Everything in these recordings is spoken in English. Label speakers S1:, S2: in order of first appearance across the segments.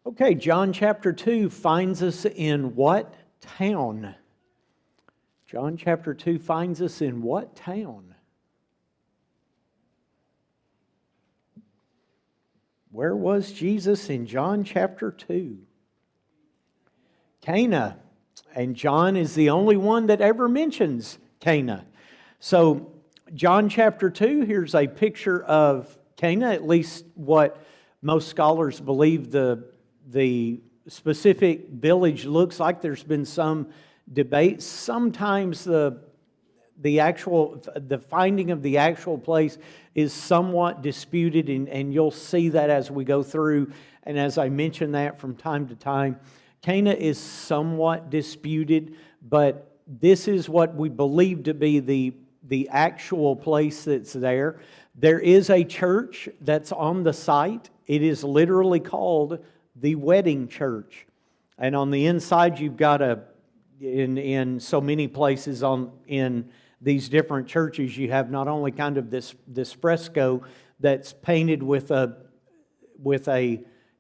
S1: Okay, John chapter 2 finds us in what town? John chapter 2 finds us in what town? Where was Jesus in John chapter 2? Cana. And John is the only one that ever mentions Cana. So, John chapter 2, here's a picture of Cana, at least what most scholars believe the specific village looks like. There's been some debate. Sometimes the finding of the actual place is somewhat disputed, and you'll see that as we go through. And as I mention that from time to time, Cana is somewhat disputed, but this is what we believe to be the actual place that's there. There is a church that's on the site. It is literally called the Wedding Church. And on the inside, you've got in so many places in these different churches, you have not only kind of this fresco that's painted with a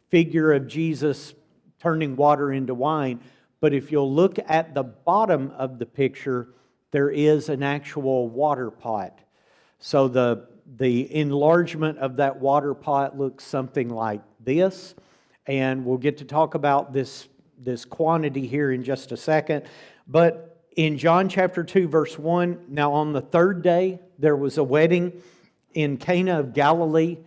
S1: figure of Jesus turning water into wine, but if you'll look at the bottom of the picture, there is an actual water pot. So the enlargement of that water pot looks something like this, and we'll get to talk about this quantity here in just a second. But in John chapter 2, verse 1, now on the third day, there was a wedding in Cana of Galilee.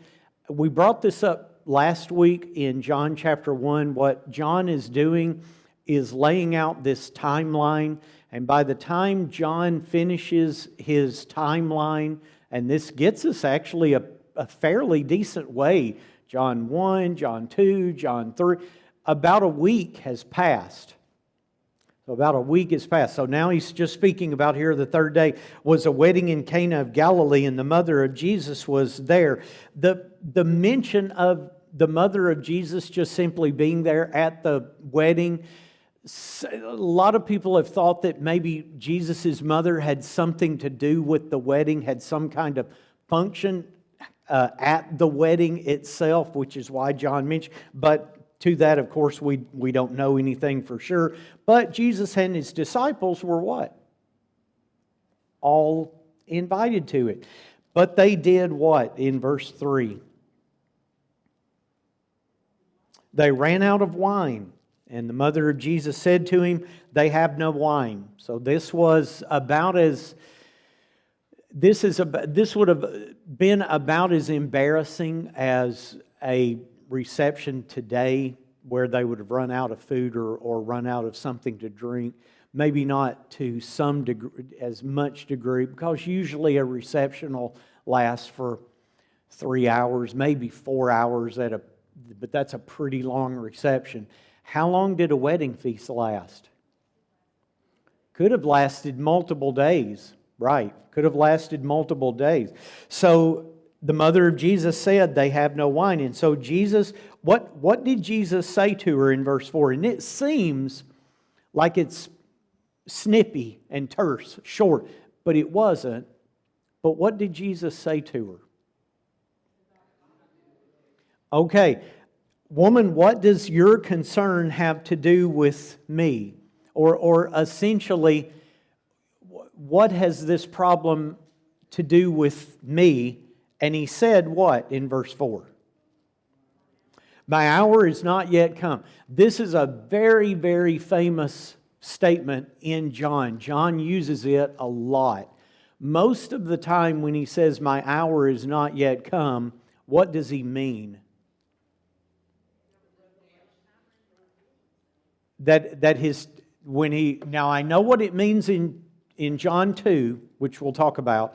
S1: We brought this up last week in John chapter 1. What John is doing is laying out this timeline, and by the time John finishes his timeline, and this gets us actually a fairly decent way, John 1, John 2, John 3, about a week has passed. So about a week has passed. So now he's just speaking about here the third day was a wedding in Cana of Galilee, and the mother of Jesus was there. The mention of the mother of Jesus just simply being there at the wedding, a lot of people have thought that maybe Jesus' mother had something to do with the wedding, had some kind of function at the wedding itself, which is why John mentioned. But to that, of course, we don't know anything for sure. But Jesus and His disciples were what? All invited to it. But they did what in verse 3? They ran out of wine. And the mother of Jesus said to him, they have no wine. So this would have been about as embarrassing as a reception today where they would have run out of food or run out of something to drink. Maybe not to some degree, as much degree, because usually a reception will last for 3 hours, maybe 4 hours but that's a pretty long reception. How long did a wedding feast last? Could have lasted multiple days, right? Could have lasted multiple days. So the mother of Jesus said, they have no wine. And so Jesus, what did Jesus say to her in verse 4? And it seems like it's snippy and terse, short, but it wasn't. But what did Jesus say to her? Okay, woman, what does your concern have to do with me? Or essentially, what has this problem to do with me? And he said what in verse 4? My hour is not yet come. This is a very, very famous statement in John. John uses it a lot. Most of the time when he says, my hour is not yet come, what does he mean? Now I know what it means in John 2, which we'll talk about,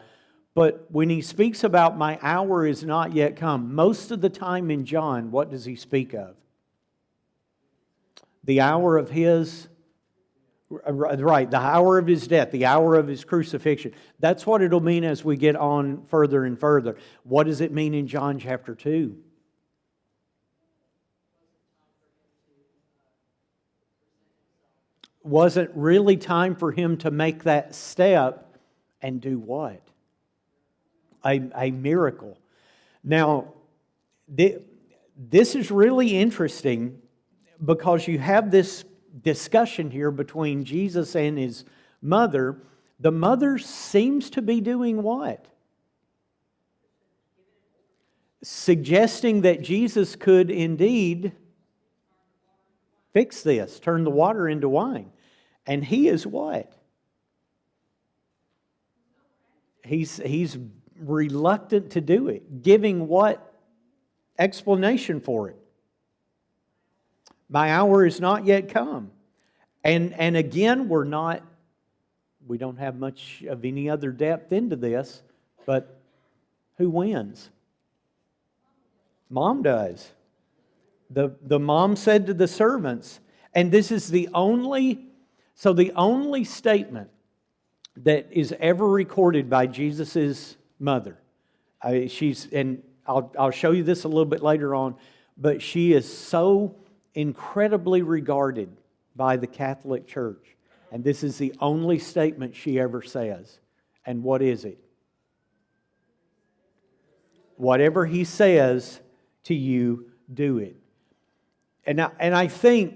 S1: but when he speaks about my hour is not yet come, most of the time in John, what does he speak of? The hour of his, right, the hour of his death, the hour of his crucifixion. That's what it'll mean as we get on further and further. What does it mean in John chapter 2? Wasn't really time for him to make that step and do what? A miracle. Now, this is really interesting because you have this discussion here between Jesus and his mother. The mother seems to be doing what? Suggesting that Jesus could indeed fix this, turn the water into wine. And he is what? He's reluctant to do it, giving what explanation for it? My hour is not yet come. And again, we don't have much of any other depth into this, but who wins? Mom does. The mom said to the servants, and this is the only statement that is ever recorded by Jesus' mother. I'll show you this a little bit later on, but she is so incredibly regarded by the Catholic Church. And this is the only statement she ever says. And what is it? Whatever he says to you, do it. And I think,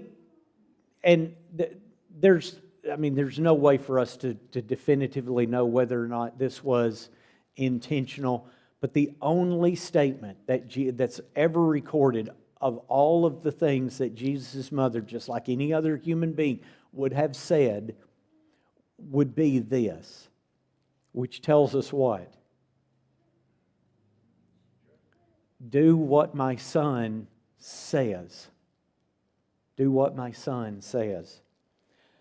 S1: there's no way for us to definitively know whether or not this was intentional, but the only statement that's ever recorded of all of the things that Jesus' mother, just like any other human being, would have said, would be this, which tells us what? Do what my son says. Do what my son says.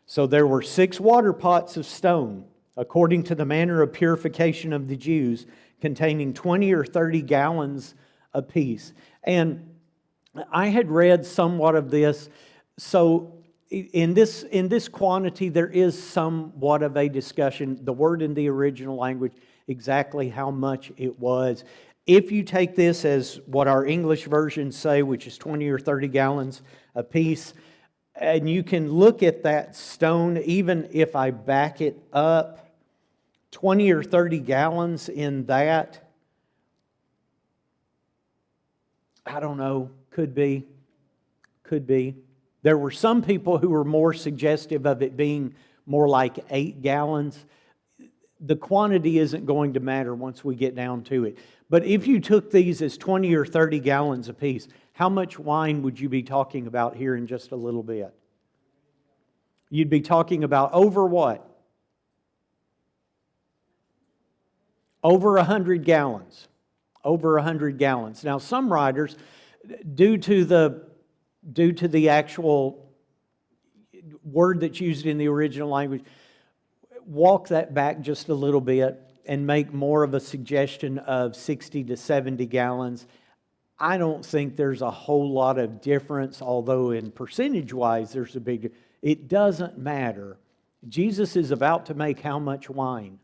S1: So there were 6 water pots of stone, according to the manner of purification of the Jews, containing 20 or 30 gallons apiece. And I had read somewhat of this. So in this quantity, there is somewhat of a discussion. The word in the original language, exactly how much it was. If you take this as what our English versions say, which is 20 or 30 gallons apiece, and you can look at that stone, even if I back it up, 20 or 30 gallons in that, I don't know, could be. There were some people who were more suggestive of it being more like 8 gallons. The quantity isn't going to matter once we get down to it. But if you took these as 20 or 30 gallons apiece, how much wine would you be talking about here in just a little bit? You'd be talking about over what? Over 100 gallons. Over 100 gallons. Now, some writers, due to the actual word that's used in the original language, walk that back just a little bit and make more of a suggestion of 60 to 70 gallons. I don't think there's a whole lot of difference, although in percentage-wise there's a big... It doesn't matter. Jesus is about to make how much wine?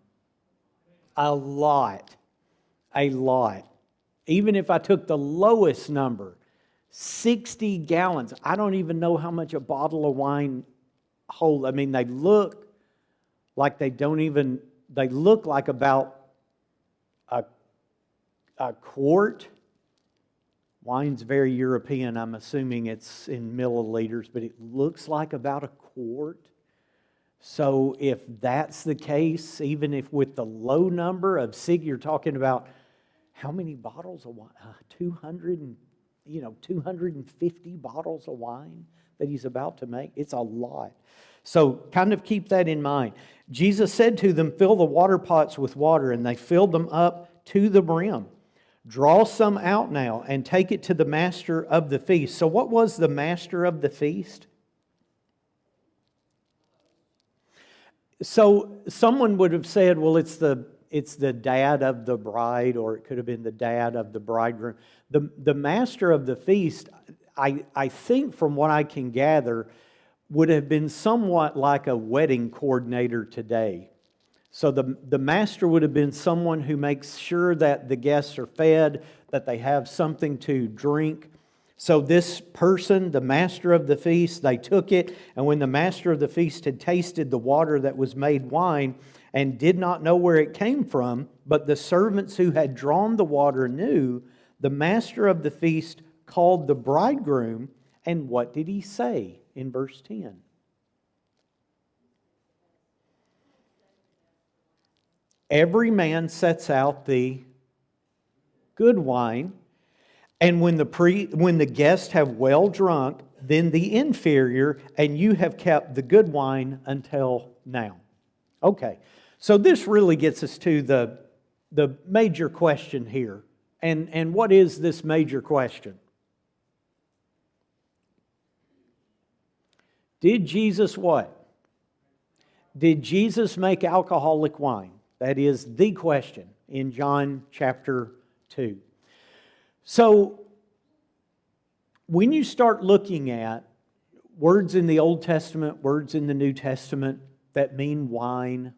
S1: A lot. A lot. Even if I took the lowest number, 60 gallons. I don't even know how much a bottle of wine holds. I mean, they look like they look like about a quart. Wine's very European. I'm assuming it's in milliliters, but it looks like about a quart. So if that's the case, even if with the low number of you're talking about how many bottles of wine? 250 bottles of wine that he's about to make. It's a lot. So kind of keep that in mind. Jesus said to them, fill the water pots with water, and they filled them up to the brim. Draw some out now and take it to the master of the feast. So what was the master of the feast? So someone would have said, well, it's the dad of the bride, or it could have been the dad of the bridegroom. The master of the feast, I think from what I can gather, would have been somewhat like a wedding coordinator today. So the master would have been someone who makes sure that the guests are fed, that they have something to drink. So this person, the master of the feast, they took it, and when the master of the feast had tasted the water that was made wine and did not know where it came from, but the servants who had drawn the water knew, the master of the feast called the bridegroom And what did he say in verse 10? Every man sets out the good wine, and when the guests have well drunk, then the inferior, and you have kept the good wine until now. Okay, so this really gets us to the major question here. And what is this major question? Did Jesus what? Did Jesus make alcoholic wine? That is the question in John chapter 2. So, when you start looking at words in the Old Testament, words in the New Testament that mean wine,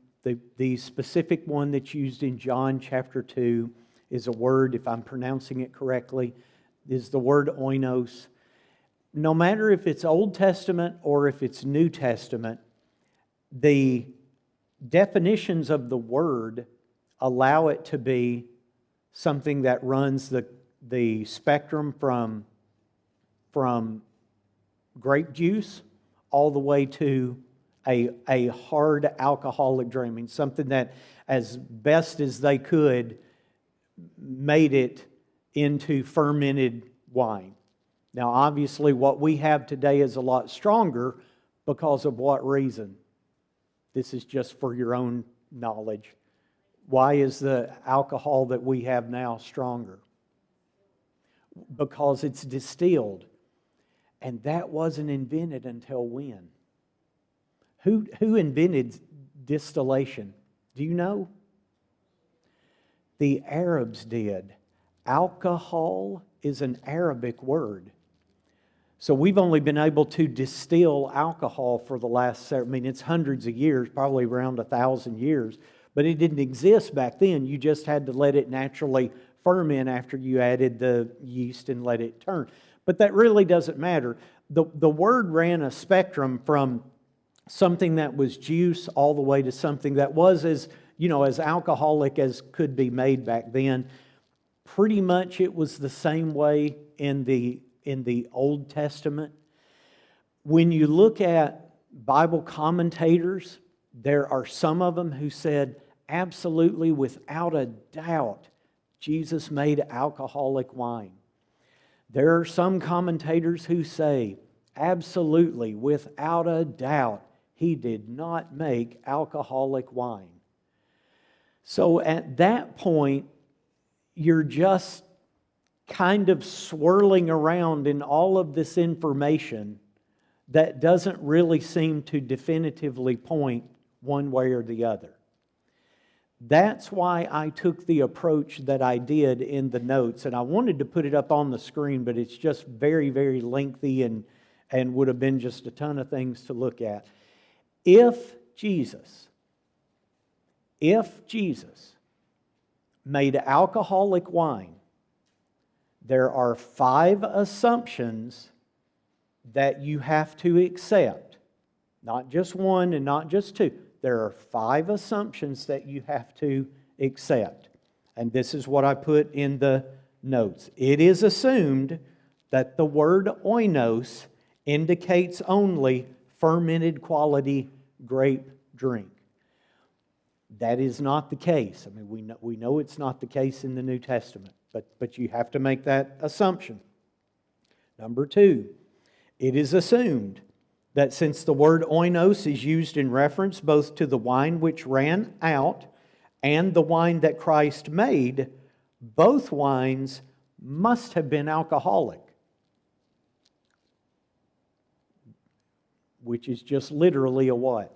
S1: the specific one that's used in John chapter 2 is a word, if I'm pronouncing it correctly, is the word oinos. No matter if it's Old Testament or if it's New Testament, the definitions of the word allow it to be something that runs the spectrum from grape juice all the way to a hard alcoholic drink. I mean, something that, as best as they could, made it into fermented wine. Now, obviously, what we have today is a lot stronger because of what reason? This is just for your own knowledge. Why is the alcohol that we have now stronger? Because it's distilled. And that wasn't invented until when? Who invented distillation? Do you know? The Arabs did. Alcohol is an Arabic word. So we've only been able to distill alcohol for the last, it's hundreds of years, probably around 1,000 years, but it didn't exist back then. You just had to let it naturally ferment after you added the yeast and let it turn. But that really doesn't matter. The word ran a spectrum from something that was juice all the way to something that was as alcoholic as could be made back then. Pretty much it was the same way in the Old Testament. When you look at Bible commentators, there are some of them who said, absolutely, without a doubt, Jesus made alcoholic wine. There are some commentators who say, absolutely, without a doubt, he did not make alcoholic wine. So at that point, you're just kind of swirling around in all of this information that doesn't really seem to definitively point one way or the other. That's why I took the approach that I did in the notes, and I wanted to put it up on the screen, but it's just very, very lengthy and would have been just a ton of things to look at. If Jesus made alcoholic wine, there are 5 assumptions that you have to accept. Not just one and not just 2. There are 5 assumptions that you have to accept. And this is what I put in the notes. It is assumed that the word oinos indicates only fermented quality grape drink. That is not the case. We know it's not the case in the New Testament, but you have to make that assumption. Number 2, it is assumed that since the word oinos is used in reference both to the wine which ran out and the wine that Christ made, both wines must have been alcoholic. Which is just literally a what?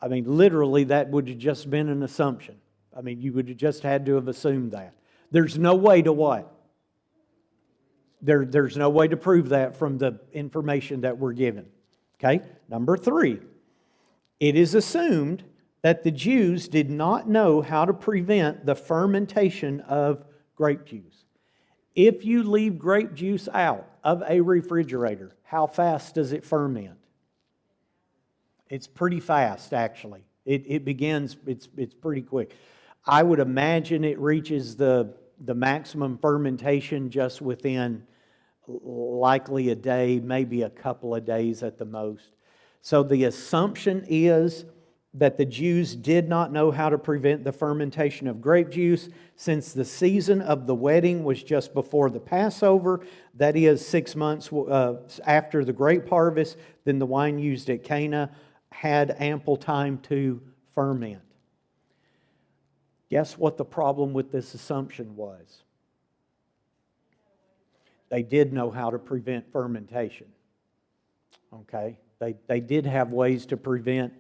S1: Literally that would have just been an assumption. You would have just had to have assumed that. There's no way to what? There's no way to prove that from the information that we're given. Okay? Number 3, it is assumed that the Jews did not know how to prevent the fermentation of grape juice. If you leave grape juice out of a refrigerator, how fast does it ferment? It's pretty fast, actually. It begins, it's pretty quick. I would imagine it reaches the the maximum fermentation just within likely a day, maybe a couple of days at the most. So the assumption is that the Jews did not know how to prevent the fermentation of grape juice since the season of the wedding was just before the Passover, that is 6 months after the grape harvest. Then the wine used at Cana had ample time to ferment. Guess what the problem with this assumption was? They did know how to prevent fermentation. Okay? They did have ways to prevent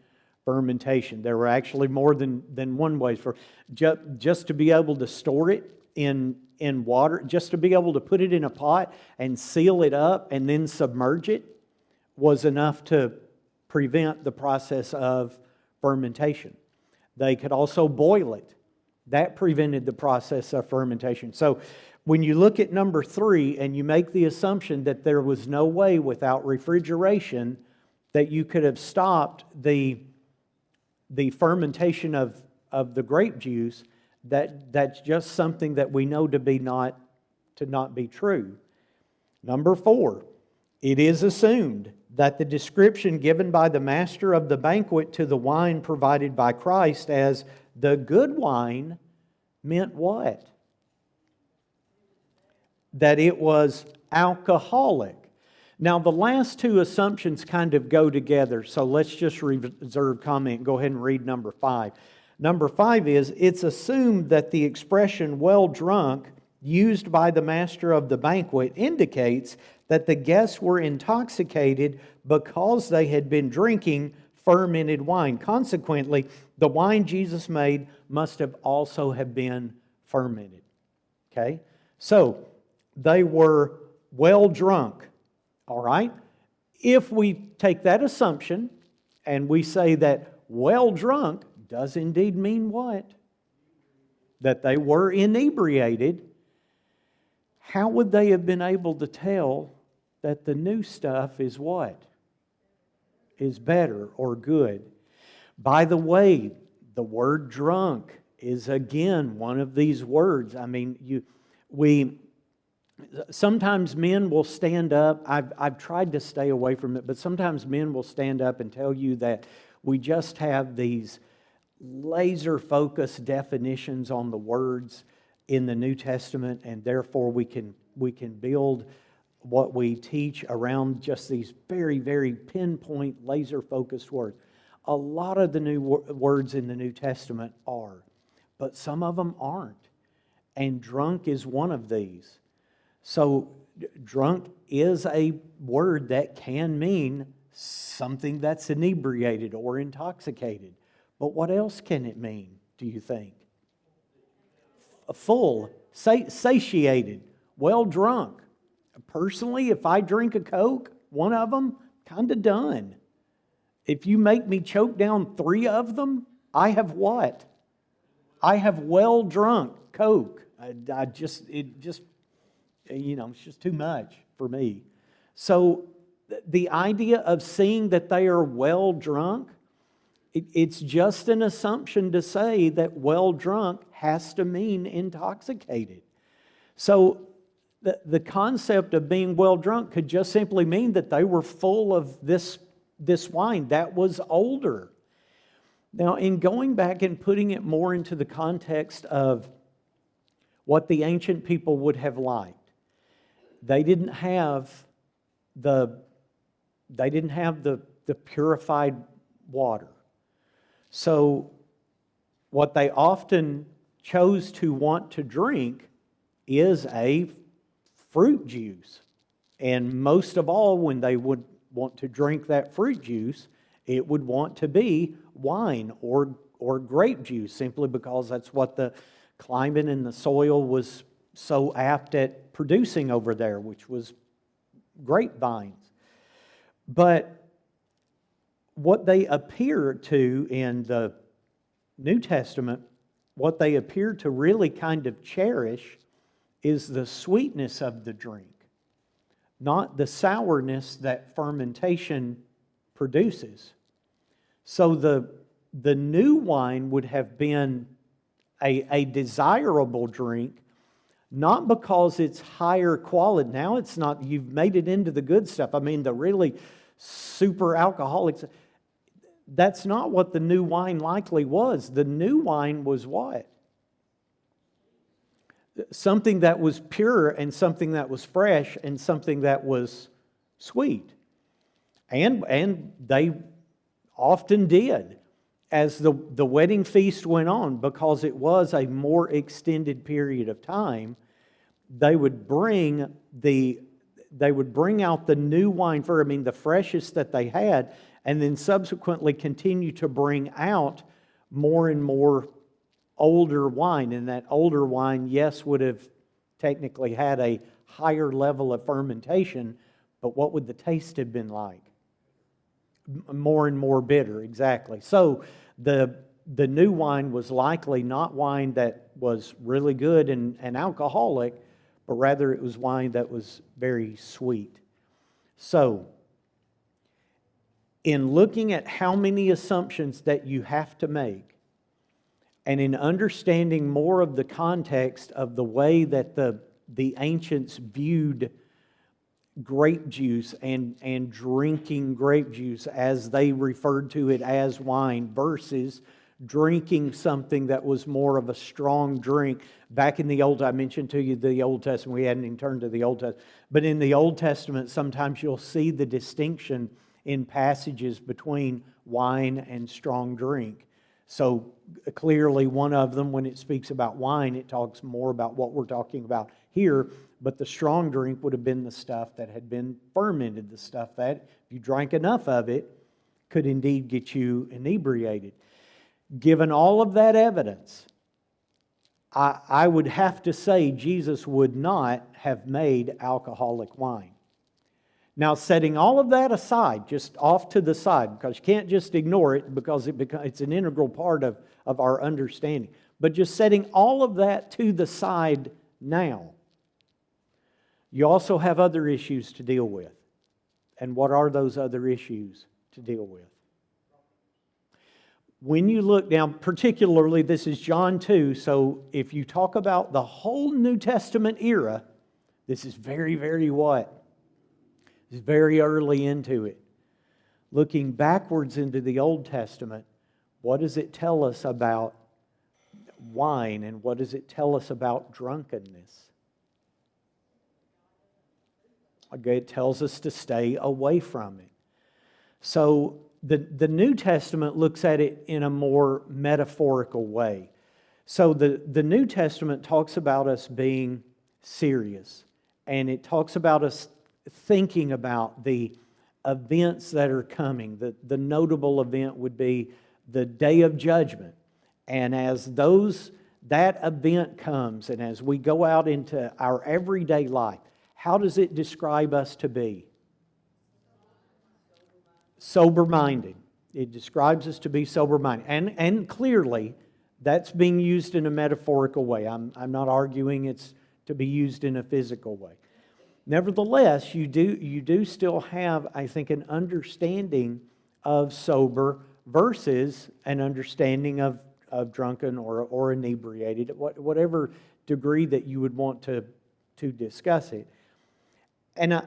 S1: fermentation. There were actually more than one way for just to be able to store it in water, just to be able to put it in a pot and seal it up and then submerge it was enough to prevent the process of fermentation. They could also boil it. That prevented the process of fermentation. So when you look at number 3 and you make the assumption that there was no way without refrigeration that you could have stopped the fermentation of the grape juice, that's just something that we know to not be true. Number 4, it is assumed that the description given by the master of the banquet to the wine provided by Christ as the good wine meant what? That it was alcoholic. Now, the last two assumptions kind of go together, so let's just reserve comment. Go ahead and read number 5. Number 5 is, it's assumed that the expression well drunk used by the master of the banquet indicates that the guests were intoxicated because they had been drinking fermented wine. Consequently, the wine Jesus made must have also have been fermented. Okay? So, they were well drunk. All right? If we take that assumption and we say that well drunk does indeed mean what? That they were inebriated, how would they have been able to tell that the new stuff is what? Is better or good? By the way, the word drunk is again one of these words. I mean, sometimes men will stand up. I've tried to stay away from it, but sometimes men will stand up and tell you that we just have these laser-focused definitions on the words in the New Testament, and therefore we can build what we teach around just these very, very pinpoint, laser-focused words. A lot of the new words in the New Testament are, but some of them aren't. And drunk is one of these. So drunk is a word that can mean something that's inebriated or intoxicated. But what else can it mean, do you think? Full, satiated, well drunk. Personally, if I drink a Coke, one of them, kind of done. If you make me choke down 3 of them, I have what? I have well drunk Coke. It's just too much for me. So the idea of seeing that they are well drunk, it's just an assumption to say that well drunk has to mean intoxicated. So the concept of being well drunk could just simply mean that they were full of this wine that was older. Now, in going back and putting it more into the context of what the ancient people would have liked, they didn't have the purified water. So what they often chose to want to drink is a fruit juice. And most of all, when they would want to drink that fruit juice, it would want to be wine or grape juice, simply because that's what the climate and the soil was so apt at producing over there, which was grapevines. But what they appear to in the New Testament, what they appear to really kind of cherish is the sweetness of the drink, not the sourness that fermentation produces. So the new wine would have been a desirable drink, Not because it's higher quality. Now it's not, you've made it into the good stuff. I mean, the really super alcoholics. That's not what the new wine likely was. The new wine was what? Something that was pure and something that was fresh and something that was sweet. And they often did as the wedding feast went on, because it was a more extended period of time. They would bring out the new wine for, the freshest that they had, and then subsequently continue to bring out more and more older wine. And that older wine, yes, would have technically had a higher level of fermentation, but what would the taste have been like? More and more bitter, exactly. So the new wine was likely not wine that was really good and alcoholic, but rather it was wine that was very sweet. So, in looking at how many assumptions that you have to make, and in understanding more of the context of the way that the ancients viewed grape juice and drinking grape juice, as they referred to it as wine, versus drinking something that was more of a strong drink. Back in the Old, I mentioned to you the Old Testament, we hadn't even turned to the Old Testament, but in the Old Testament sometimes you'll see the distinction in passages between wine and strong drink. So clearly one of them, when it speaks about wine, it talks more about what we're talking about here, but the strong drink would have been the stuff that had been fermented, the stuff that, if you drank enough of it, could indeed get you inebriated. Given all of that evidence, I would have to say Jesus would not have made alcoholic wine. Now, setting all of that aside, just off to the side, because you can't just ignore it, because it's an integral part of our understanding. But just setting all of that to the side now, you also have other issues to deal with. And what are those other issues to deal with? When you look down, particularly this is John 2, so if you talk about the whole New Testament era, this is very, very what? It's very early into it. Looking backwards into the Old Testament, what does it tell us about wine, and what does it tell us about drunkenness? Okay, it tells us to stay away from it. So the New Testament looks at it in a more metaphorical way. So the New Testament talks about us being serious, and it talks about us thinking about the events that are coming. The notable event would be the Day of Judgment. And as that event comes, and as we go out into our everyday life, how does it describe us to be? Sober-minded. It describes us to be sober-minded. And clearly, that's being used in a metaphorical way. I'm not arguing it's to be used in a physical way. Nevertheless, you do still have, I think, an understanding of sober versus an understanding of drunken or inebriated, whatever degree that you would want to discuss it. And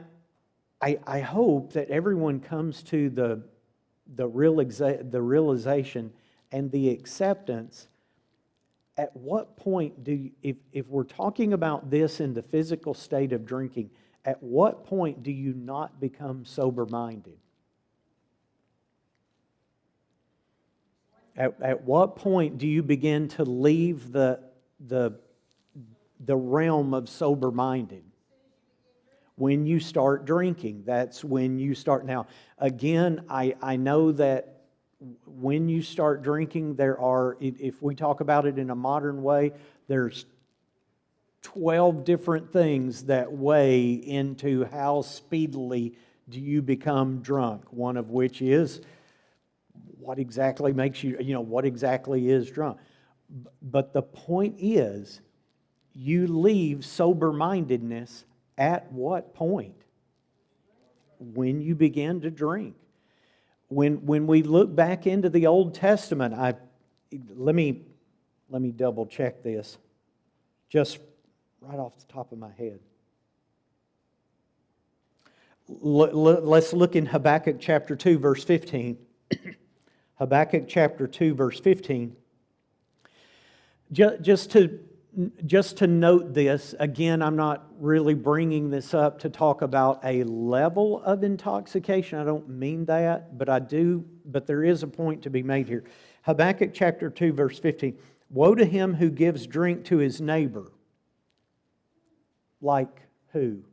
S1: I hope that everyone comes to the realization and the acceptance. At what point if we're talking about this in the physical state of drinking, at what point do you not become sober-minded? At what point do you begin to leave the realm of sober-minded? When you start drinking, that's when you start. Now, again, I know that when you start drinking, there are, if we talk about it in a modern way, there's 12 different things that weigh into how speedily do you become drunk, one of which is what exactly makes you, what exactly is drunk. But the point is, you leave sober-mindedness at what point? When you begin to drink. When we look back into the Old Testament, let me double check this. Just right off the top of my head. Let's look in Habakkuk chapter 2, verse 15. Habakkuk chapter 2, verse 15. Just to note this, again, I'm not really bringing this up to talk about a level of intoxication. I don't mean that, but there is a point to be made here. Habakkuk chapter 2, verse 15. Woe to him who gives drink to his neighbor. Like who?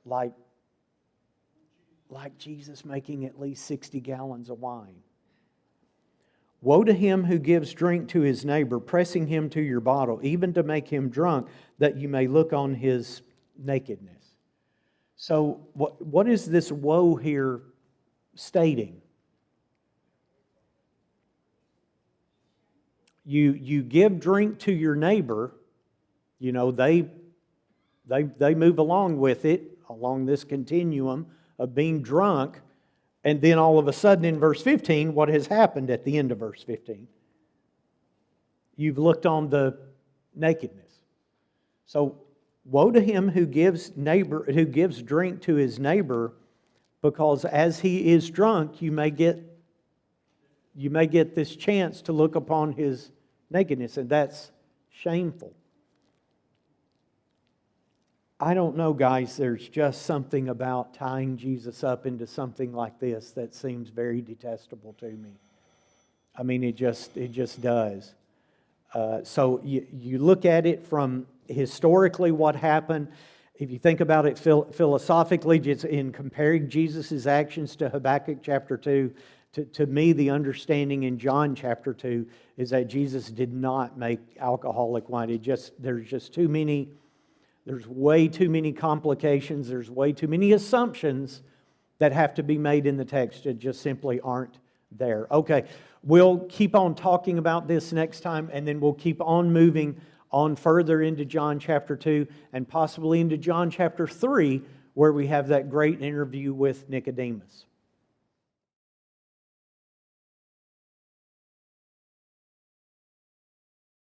S1: Like Jesus making at least 60 gallons of wine. Woe to him who gives drink to his neighbor, pressing him to your bottle, even to make him drunk, that you may look on his nakedness. So what is this woe here stating? You give drink to your neighbor, they move along with it, along this continuum of being drunk, and then all of a sudden in verse 15, what has happened at the end of verse 15? You've looked on the nakedness. So woe to him who gives drink to his neighbor, because as he is drunk, you may get this chance to look upon his nakedness, and that's shameful. I don't know, guys, there's just something about tying Jesus up into something like this that seems very detestable to me. I mean, it just does. So you look at it from historically what happened. If you think about it philosophically, just in comparing Jesus' actions to Habakkuk chapter 2, to me, the understanding in John chapter 2 is that Jesus did not make alcoholic wine. There's way too many complications. There's way too many assumptions that have to be made in the text that just simply aren't there. Okay, we'll keep on talking about this next time, and then we'll keep on moving on further into John chapter 2 and possibly into John chapter 3, where we have that great interview with Nicodemus.